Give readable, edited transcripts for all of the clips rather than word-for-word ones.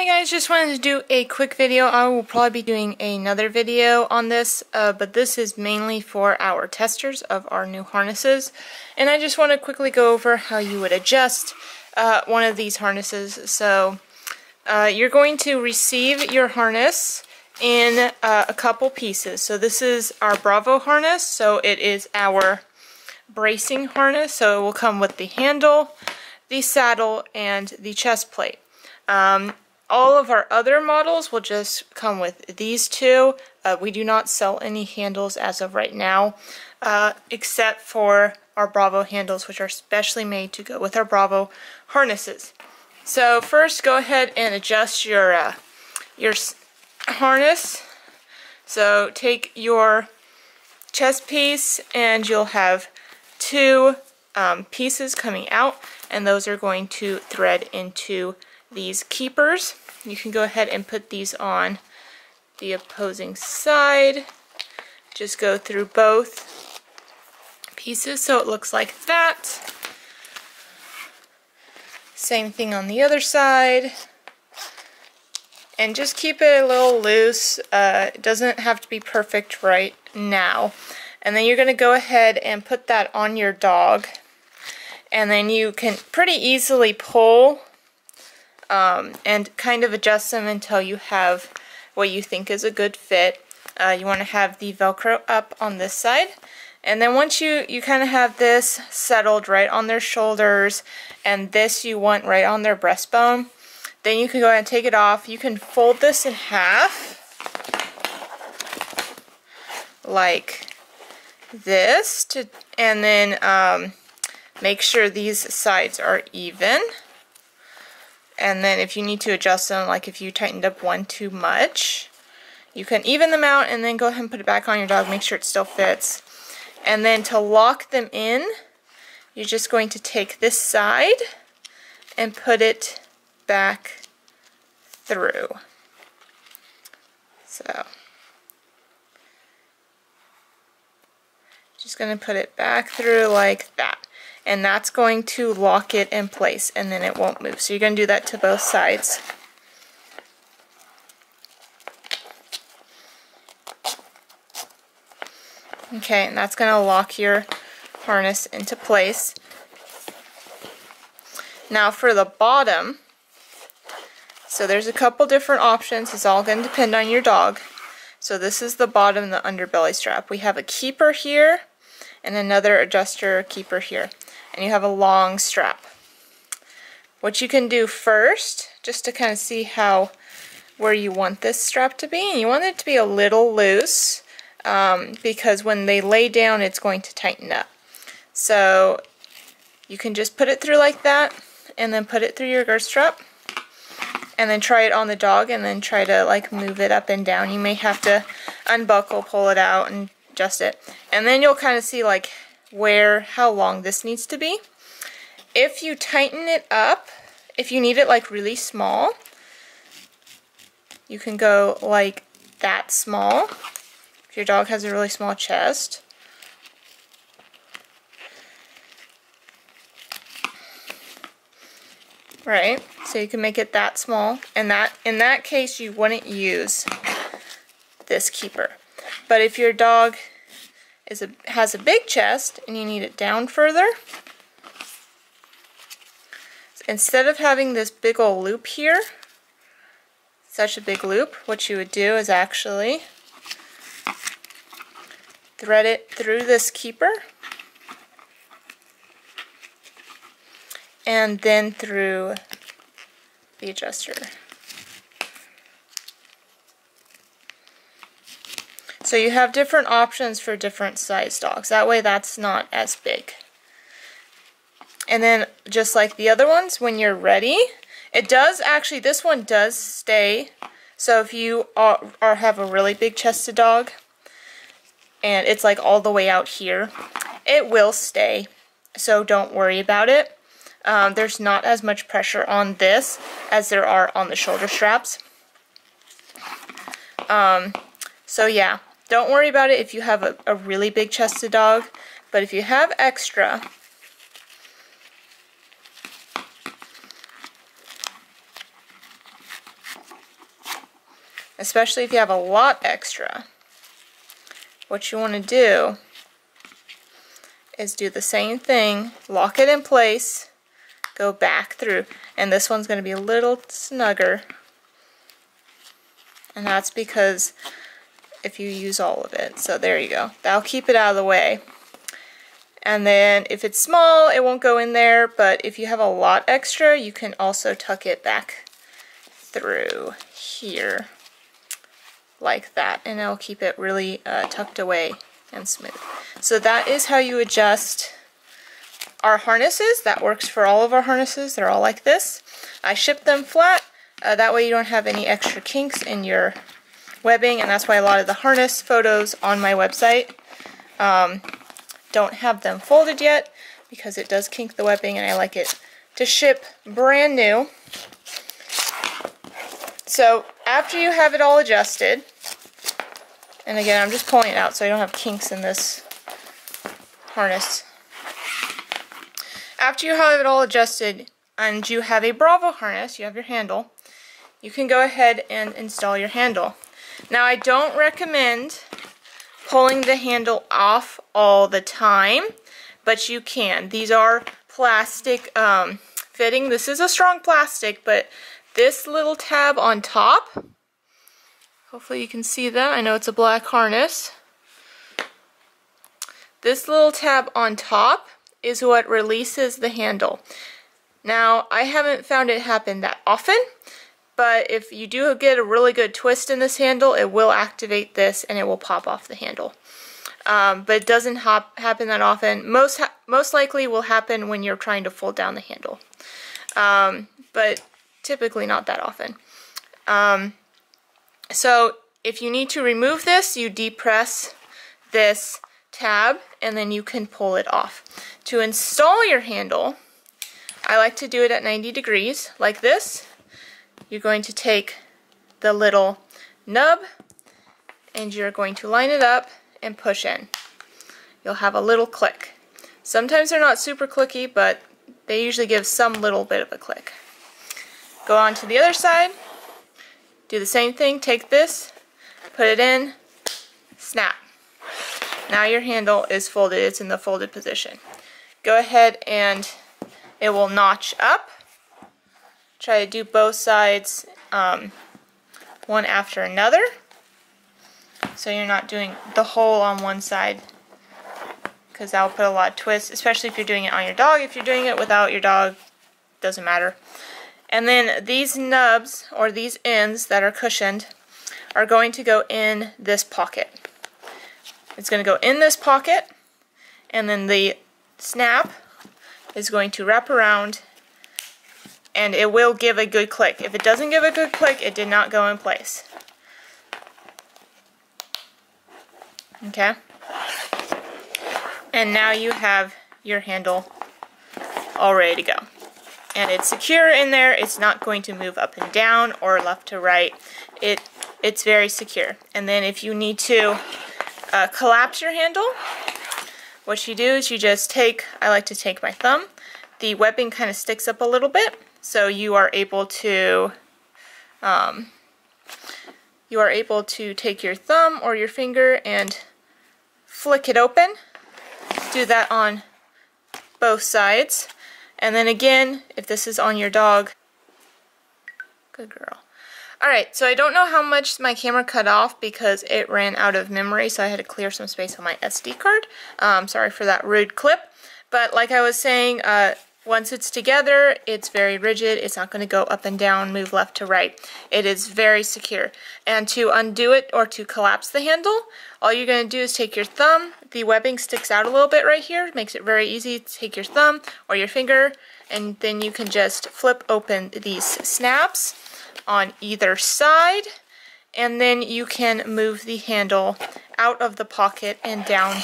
guys, just wanted to do a quick video. I will probably be doing another video on this, but this is mainly for our testers of our new harnesses. And I just want to quickly go over how you would adjust one of these harnesses. So you're going to receive your harness in a couple pieces. So this is our Bravo harness, so it is our bracing harness. So it will come with the handle, the saddle, and the chest plate. All of our other models will just come with these two. We do not sell any handles as of right now, except for our Bravo handles, which are specially made to go with our Bravo harnesses. So first, go ahead and adjust your harness. So take your chest piece, and you'll have two pieces coming out, and those are going to thread into these keepers. You can go ahead and put these on the opposing side. Just go through both pieces so it looks like that. Same thing on the other side. And just keep it a little loose. It doesn't have to be perfect right now. And then you're going to go ahead and put that on your dog. And then you can pretty easily pull and kind of adjust them until you have what you think is a good fit. You want to have the Velcro up on this side. And then once you kind of have this settled right on their shoulders, and this you want right on their breastbone, then you can go ahead and take it off. You can fold this in half like this, and then make sure these sides are even. And then if you need to adjust them, like if you tightened up one too much, you can even them out and then go ahead and put it back on your dog, make sure it still fits. And then to lock them in, you're just going to take this side and put it back through. So, just going to put it back through like that. And that's going to lock it in place, and then it won't move. So you're going to do that to both sides. Okay, and that's going to lock your harness into place. Now for the bottom, so there's a couple different options. It's all going to depend on your dog. So this is the bottom, the underbelly strap. We have a keeper here and another adjuster keeper here. And you have a long strap. What you can do first, just to kind of see where you want this strap to be, and you want it to be a little loose, because when they lay down it's going to tighten up. So you can just put it through like that, and then put it through your girth strap, and then try it on the dog, and then try to like move it up and down. You may have to unbuckle, pull it out, and adjust it. And then you'll kind of see like how long this needs to be. If you tighten it up, if you need it like really small, you can go like that small. If your dog has a really small chest. Right, so you can make it that small, and in that case you wouldn't use this keeper. But if your dog has a big chest and you need it down further, instead of having this big old loop here, such a big loop, what you would do is actually thread it through this keeper and then through the adjuster. So you have different options for different size dogs. That way that's not as big. And then just like the other ones, when you're ready, it does actually, this one does stay. So if you have a really big chested dog and it's like all the way out here, it will stay. So don't worry about it. There's not as much pressure on this as there are on the shoulder straps. So yeah. Don't worry about it if you have a really big chested dog, but if you have extra, especially if you have a lot extra, what you want to do is do the same thing, lock it in place, go back through, and this one's going to be a little snugger, and that's because if you use all of it. So there you go. That'll keep it out of the way. And then if it's small, it won't go in there, but if you have a lot extra, you can also tuck it back through here like that, and it'll keep it really tucked away and smooth. So that is how you adjust our harnesses. That works for all of our harnesses. They're all like this. I ship them flat. That way you don't have any extra kinks in your webbing, and that's why a lot of the harness photos on my website don't have them folded yet, because it does kink the webbing, and I like it to ship brand new. So after you have it all adjusted, and again I'm just pulling it out so I don't have kinks in this harness. After you have it all adjusted and you have a Bravo harness, you have your handle, you can go ahead and install your handle. Now I don't recommend pulling the handle off all the time, but you can. These are plastic fitting. This is a strong plastic, but this little tab on top, hopefully you can see that. I know it's a black harness. This little tab on top is what releases the handle. Now, I haven't found it happen that often, but if you do get a really good twist in this handle, it will activate this and it will pop off the handle. But it doesn't happen that often. Most likely will happen when you're trying to fold down the handle. But typically not that often. So if you need to remove this, you depress this tab and then you can pull it off. To install your handle, I like to do it at 90 degrees like this. You're going to take the little nub and you're going to line it up and push in. You'll have a little click. Sometimes they're not super clicky, but they usually give some little bit of a click. Go on to the other side, do the same thing, take this, put it in, snap. Now your handle is folded, it's in the folded position. Go ahead and it will notch up. Try to do both sides one after another, so you're not doing the whole on one side, because that will put a lot of twist, especially if you're doing it on your dog. If you're doing it without your dog, doesn't matter. And then these nubs, or these ends that are cushioned, are going to go in this pocket. It's going to go in this pocket, and then the snap is going to wrap around, and it will give a good click. If it doesn't give a good click, it did not go in place. Okay? And now you have your handle all ready to go. And it's secure in there. It's not going to move up and down or left to right. It's very secure. And then if you need to collapse your handle, what you do is you just take, I like to take my thumb. The webbing kind of sticks up a little bit, so you are able to take your thumb or your finger and flick it open. Do that on both sides. And then again, if this is on your dog, good girl. Alright, so I don't know how much my camera cut off because it ran out of memory, so I had to clear some space on my SD card. Sorry for that rude clip. But like I was saying, once it's together, it's very rigid. It's not going to go up and down, move left to right. It is very secure. And to undo it or to collapse the handle, all you're going to do is take your thumb. The webbing sticks out a little bit right here. Makes it very easy to take your thumb or your finger, and then you can just flip open these snaps on either side, and then you can move the handle out of the pocket and down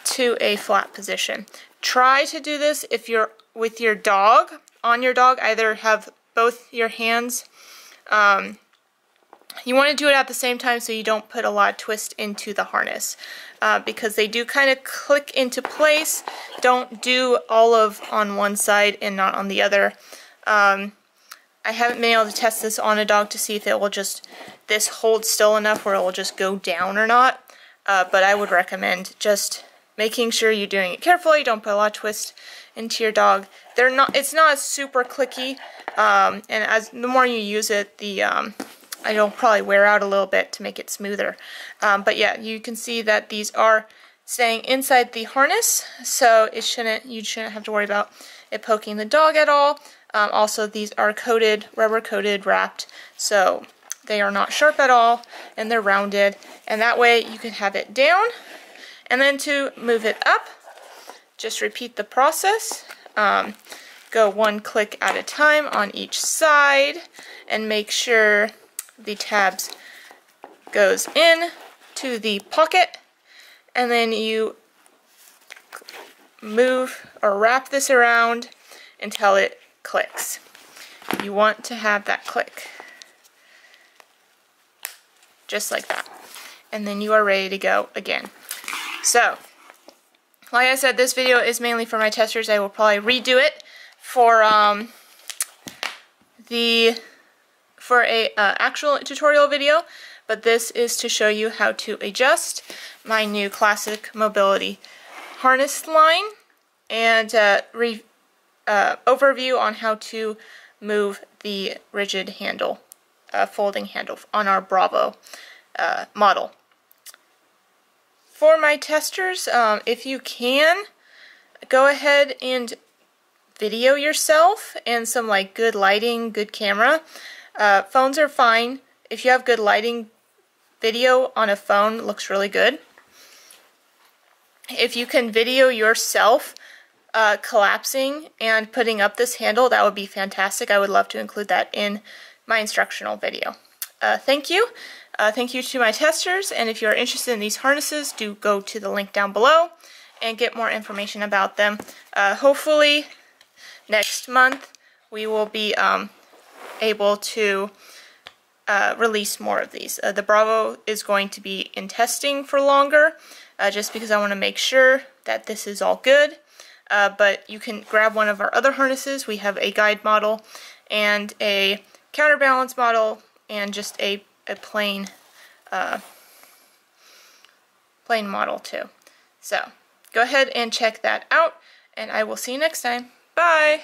to a flat position. Try to do this if you're with your dog, on your dog, either have both your hands. You want to do it at the same time so you don't put a lot of twist into the harness, because they do kind of click into place. Don't do all of on one side and not on the other. I haven't been able to test this on a dog to see if it will just, this holds still enough where it will just go down or not. But I would recommend just making sure you're doing it carefully. Don't put a lot of twist into your dog. It's not super clicky, and the more you use it, it'll probably wear out a little bit to make it smoother. But yeah, you can see that these are staying inside the harness, so you shouldn't have to worry about it poking the dog at all. Also, these are coated, rubber coated, wrapped, so they are not sharp at all, and they're rounded, and that way you can have it down. And then to move it up, just repeat the process. Go one click at a time on each side, and make sure the tabs goes in to the pocket, and then you move or wrap this around until it clicks. You want to have that click. Just like that. And then you are ready to go again. So, like I said, this video is mainly for my testers. I will probably redo it for a actual tutorial video, but this is to show you how to adjust my new classic mobility harness line, and overview on how to move the rigid handle, folding handle on our Bravo model. For my testers, if you can, go ahead and video yourself and some like good lighting, good camera. Phones are fine. If you have good lighting, video on a phone looks really good. If you can video yourself collapsing and putting up this handle, that would be fantastic. I would love to include that in my instructional video. Thank you. Thank you to my testers, and if you're interested in these harnesses, do go to the link down below and get more information about them. Hopefully next month we will be able to release more of these. The Bravo is going to be in testing for longer, just because I want to make sure that this is all good. But you can grab one of our other harnesses. We have a guide model and a counterbalance model and just a plain model too. So go ahead and check that out, and I will see you next time. Bye!